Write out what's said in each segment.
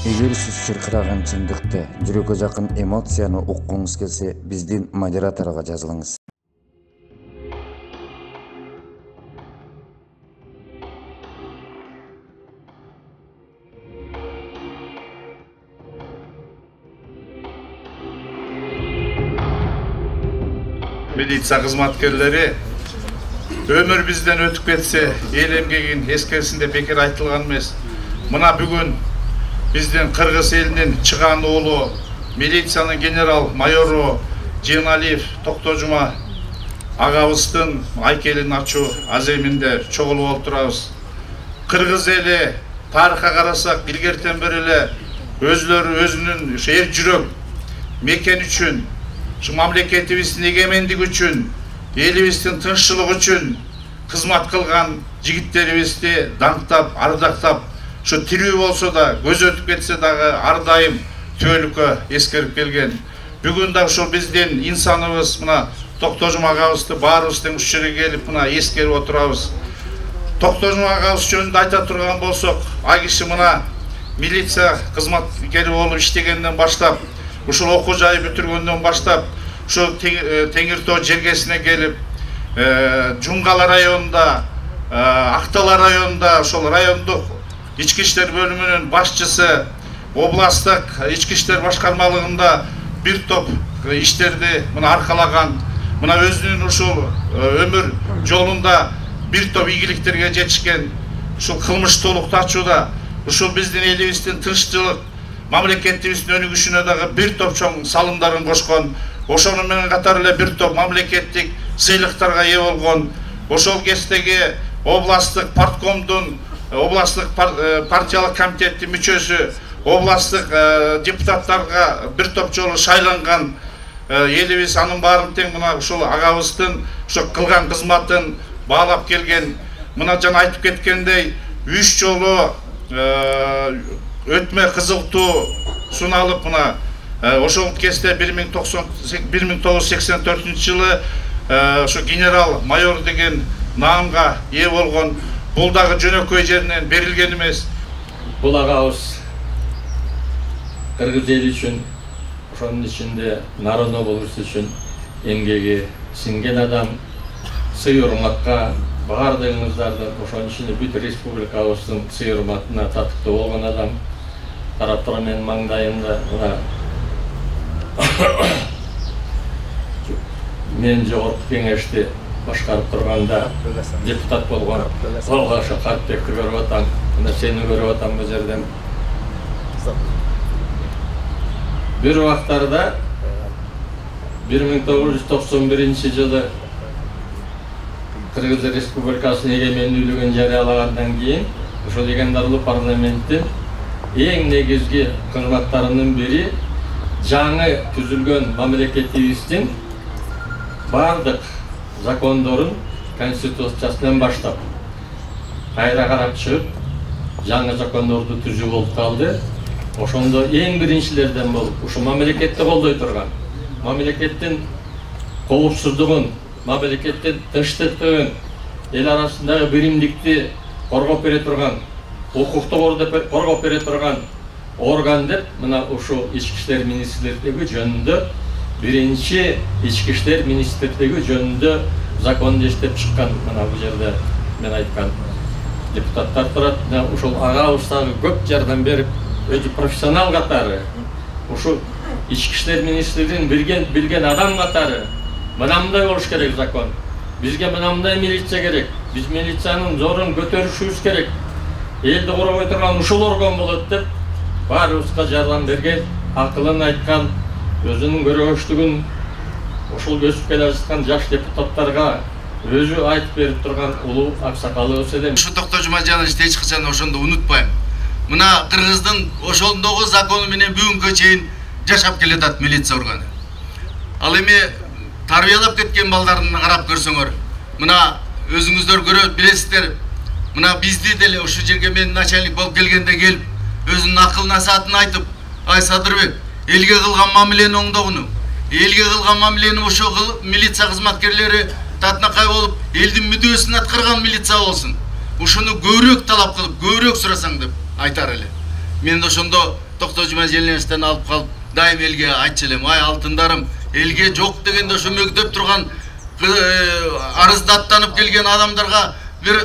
Эгер сиз чыркыраган чындыкты, жүрөккө жакын эмоцияны уккуңуз келсе, биздин модераторго жазылыңыз. Милиция кызматкерлери өмүр бизден өтүп кетсе, эл эмгегин эскерсинде бекер айтылган эмес. Мына бүгүн биздин Кыргыз элинин чыган уулу, милициянын генерал майору Женалиев Токтожума агабыздын айкелин ачуу аземинде чогулуп отурабыз. Кыргыз эли тарыхка карасак, илгертен бери эле өзлөрү өзүнүн эр жүрөк мекен үчүн, мамлекетибиздин эгемендиги үчүн, элибиздин тынччылыгы үчүн кызмат кылган жигиттерибизди даңктап, ардактап, şu tiriүү болсо да, көз өтүп кетсе дагы ар дайым түбөлүккө эскерип келген. Бүгүн да ушул биздин инсаныбыз мына Токтожум агабызды баарыбыздын уч жерге келип мына эскерип отурабыз. Токтожум агабыз жөнүндө айта турган болсок, ал киши мына милиция кызматкери болуп иштегенден баштап, ушул окуу жай бүтүргөндөн баштап, ушул Теңир Тоо жергесине келип, Жунгала районунда, Актала районунда, ошол райондук ички иштер бөлүмүнүн башчысы, областтык ички иштер башкармалыгында бир топ иштерди мына аркалаган, мына өзүнүн ушул өмүр жолунда бир топ ийгиликтерге жетишкен, ушул кылмыштуулукту ачууда, ушул биздин элибиздин тынччылык, мамлекетибиздин өнүгүшүнө дагы бир топ чоң салымдарын кошкон, ошону менен катар эле бир топ мамлекеттик сыйлыктарга ээ болгон, ошол кездеги областтык парткомдун, областтык партиялык комитеттин мүчөсү, областтык депутаттарга бир топ жолу шайланган элибиз анын баарын тең мына ушул агабыздын ошо кылган кызматын баалап келген. Мына жана айтып кеткендей 3 жолу өтмө кызылтуу суналып, мына ошол кезде 1984 жылы ошо генерал майор деген наамга ээ болгон. Бул дагы жөнөкөй жеринен берилген эмес. Бул агабыз Кыргыз эли үчүн, ошонун ичинде народно болуш үчүн эмгеги сиңген адам, сый-урматка баардыгыңыздардын, ошонун ичинде бүт республикабыздын сый-урматына татыктуу болгон адам. Тараптар менин маңдайымда мына мен жогорку кеңешти башкарып турганда депутат болгон Олгаша Картбекти көрүп атам, мына сени көрүп атам бул жерден. Бир убактарда 1991 жылы Кыргыз Республикасынын эгемендүүлүгүн жарыялагандан кийин ошол легендарлуу парламенттин эң негизги кызматтарынын бири жаңы түзүлгөн мамлекетибиздин бардык закондорун конституциясынан баштап кайра карап чыгып жаңы закондорду түзүү болуп калды. Ошондо эң биринчилерден болуп ушу мамлекетти колдой турган, мамлекеттин коопсуздугун, мамлекеттин тынчтыктыгын, эл арасындагы биримдикти коргоп бере турган, укукту коргоп бере турган орган деп мына ушул ички иштер министрлиги жөнүндө биринчи ички иштер министрлиги жөнүндө законду иштеп чыккан. Мына бул жерде мен айткан депутаттар турат. Ушул агабыз дагы көп жардам берип, өзү профессионал катары, ушул ички иштер министрлигин билген адам катары мынандай болуш керек закон. Бизге мынандай милиция керек. Биз милициянын зорун көтөрүшүбүз керек. Элди коргой турган ушул орган болот деп баарыбызга жардам берген, акылын айткан, өзүнүн көрөштүгүн ушул өсүп келе жаткан жаш депутаттарга өзү айтып берип турган улуу аксакалыбыз элем. Ушу Токтожума Жановичти эч качан ошондо унутпайм. Мына Кыргыздын ошондогу закону менен бүгүнгө чейин жашап келатат милиция органы. Ал эми тарбиялап кеткен балдарын карап көрсөңөр, мына өзүңүздөр көрөт билесиздер. Мына бизди деле ушу жерге мен начальник болуп келгенде келип, өзүнүн акыл насаатын айтып, ай Садырбек, элге кылган мамилени оңдогуну, элге кылган мамилени ошо милиция кызматкерлери татынакай болуп, элдин мүдөөсүн аткарган милиция болсун. Ушуну көбүрөөк талап кылып, көбүрөөк сурасаң деп айтар эле. Мен ошондо Токтожума Желенстен алып калып дайым элге айтчу элем, ай алтындарым, элге жок дегенде ошо мөгдөп турган арыздаттанып келген адамдарга бир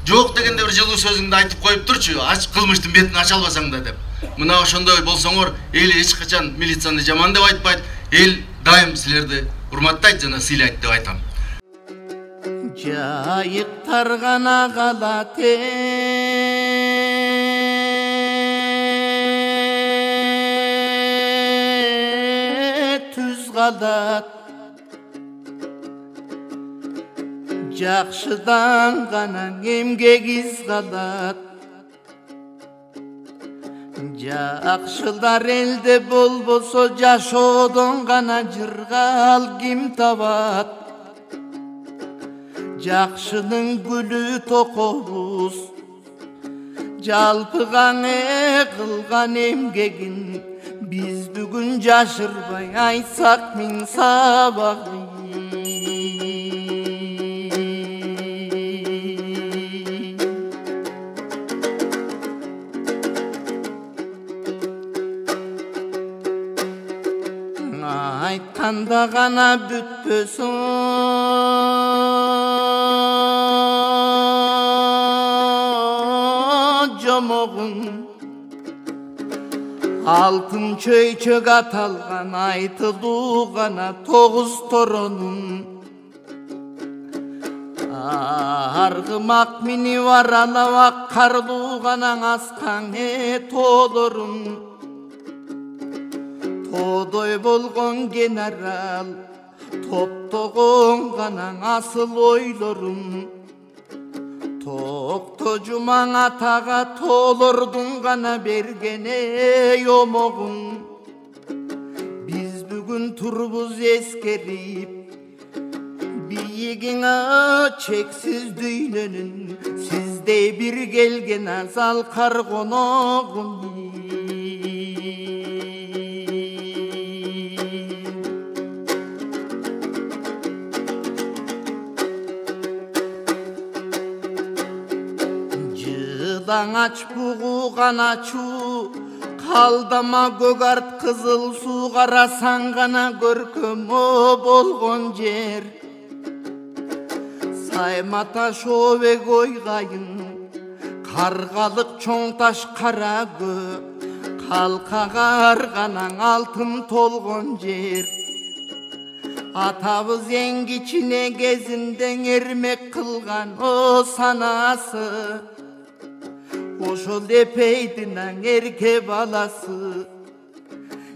жок дегенде бир жылуу сөзүңдү айтып коюп турчу, кылмыштын бетин ача албасаң да деп. Мына ошондой болсоңор, эл эч качан милицияны жаман деп айтпайт, эл дайым силерди урматтайт жана сыйлайт деп айтам. Жайыктар гана калат түз калат, жакшыдан гана эмгек из калат. Жакшылар элде болбосо жашоодон гана жыргал ким табат. Жакшынын гүлү токобуз, жалпыган кылган эмгегин биз бүгүн жашырбай айтсак миң сабагы. Айтканда гана бүтпөсүн жомогун, алтын чөйчөк аталган айтылуу гана тогуз торонун. Аргымак минип аралап карлуу гана аскан тоолорун. Тодой болгон генерал топтогон гана асыл ойлорун. Токтожумаң атага тоолордун гана бергене йомогун. Биз бүгүн турбуз эскерип, бийигиңе чексиз дүйнөнүн, сиздей бир келген азал кар коногун. Аңач бугуган ачуу, калдама көк арт кызыл суу, карасаң гана көркөмө болгон жер. Сайма таш обек ойгайын, каргалык чоң таш кара кө, калкагар гана алтын толгон жер. Атабыз эң кичине кезинде эрмек кылган о санасы, ошол эпейдин эрке баласы.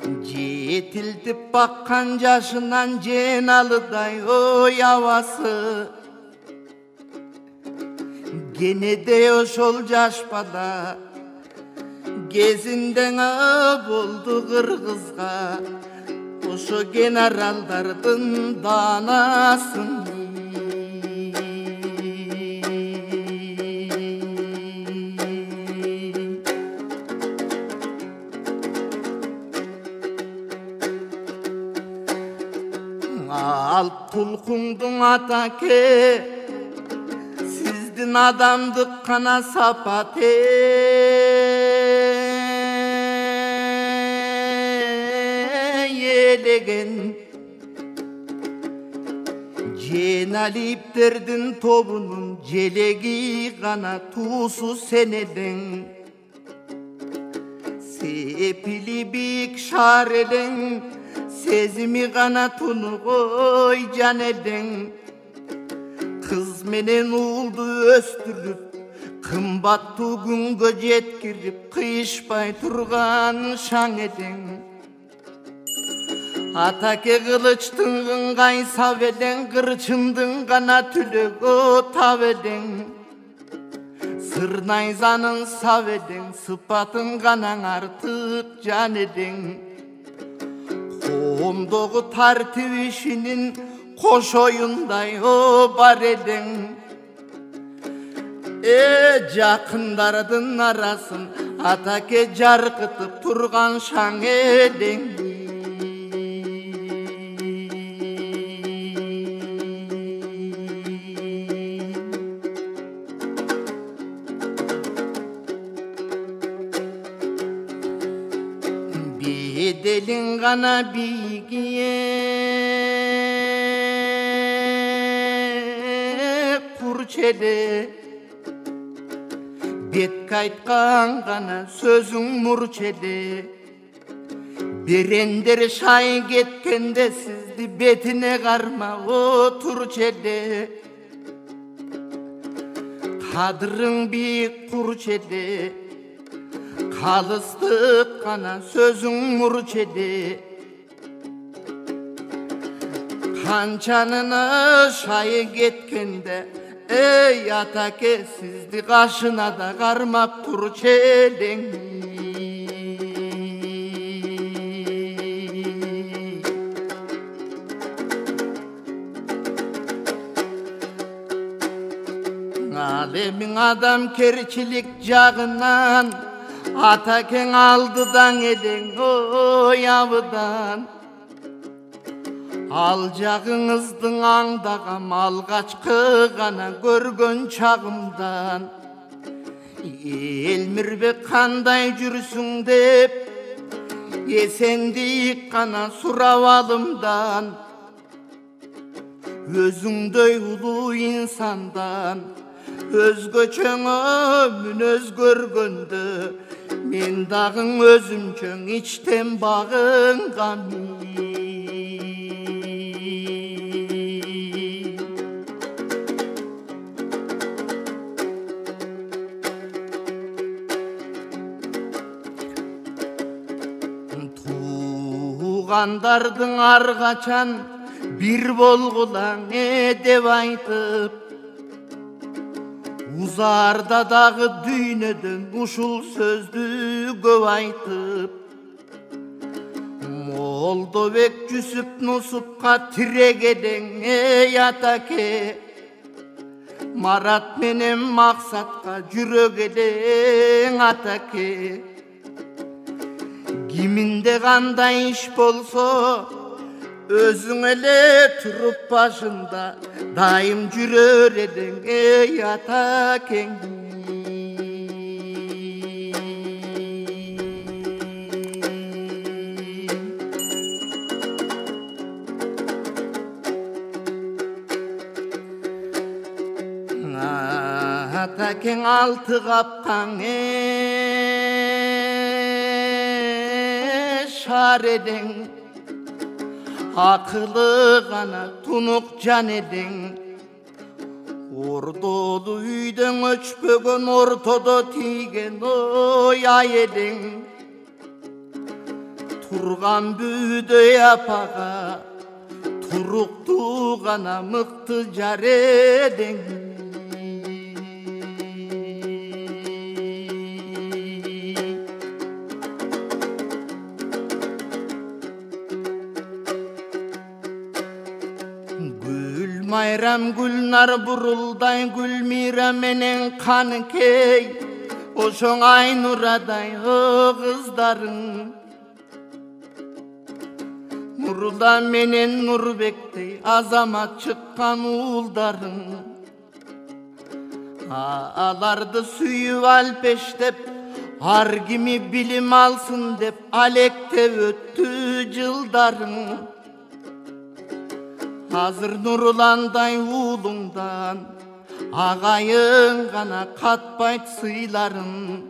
Жетилтип баккан жашынан жен алыдай ой абасы. Кенеде ошол жаш бала кезинде болду кыргызга, ошо генералдардын даанасын. Ал тулкуңдун атаке, сиздин адамдык кана сапат елеген. Женалиптердин тобунун желеги гана туусу сенеден. Сепили бик шаар элең, сезими гана тунугой жан элең. Кыз менен уулду өстүрүп, кымбаттуу күнгө жеткирип, кыйышпай турган шаң элең. Атаке кылычтын ыңгай сап элең, кырчындын гана түлөгө тап элең. Сыр найзанын сап элең, сыпатын гана артык жан элең. Коомдогу тартип ишинин кош оюндай бар элең. Жакындардын арасын атаке жаркытып турган шаң элең. Bedelin gana bigiye kurçede Bet kaytkan gana sözün murçede Berender şay getkende sizdi betine karma oturçede Kadırın bir kurçede Kalıstık kana sözün murçede Kançanına şayı getkende Ey atake sizdi kaşına da karmap turçeden Alemin adam kerçilik jağından Ataken aldıdan edin o yavıdan Alacağınızdın andağam algaçkı gana görgön çağımdan Elmirbe kanday jürsün dep Esendik gana suravalımdan Özüngдөй ulu insandan Özgöçöңө мүнөз көргөндө Men dağın özümçöң içten bağınğam Tuğandardın argaçan bir bolgulan edep aytıp Uzarda dağı düynödön uşul sözdü köp aytıp Moldobek Jusuf Nusupka tiregeden ey atake Marat menen Maksatka jürögeden atake Kiminde kanday iş bolso Özüň ele turup başında daim jürör edin ey atakeň Atakeň altı kapkan şar edin Akıllı gana tunuk can edin Ordolu üyden öçpögön ortada tigen oy edin Turgan büyüdö apaga Turuktu gana mıktı jar edin Mayram Gülnar burulday Gülmira menen kanıkey Oşoň Aynuraday o kızdarın Nurulda menen Nurbek'tey azamat çıkkan uuldarın Alardı süyüp alpeştep har kimi bilim alsın dep alekte öttü jıldarın Hazır Nurulanday uğlundan Ağayın gana katbayt sıyların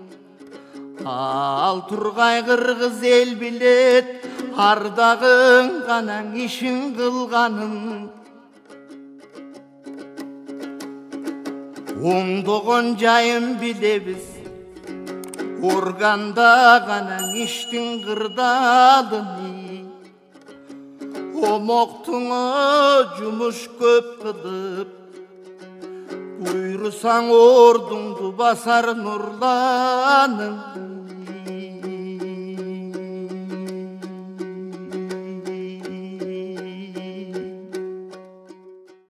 Al Turgay Kırgız el bilet Ardağın gana işin kılganın Oңdoğun jayın bilebiz Organda gana iştin kırdalını Omoktuňa jumuş köp kılıp Buyursaň ordungdu basar nurlanın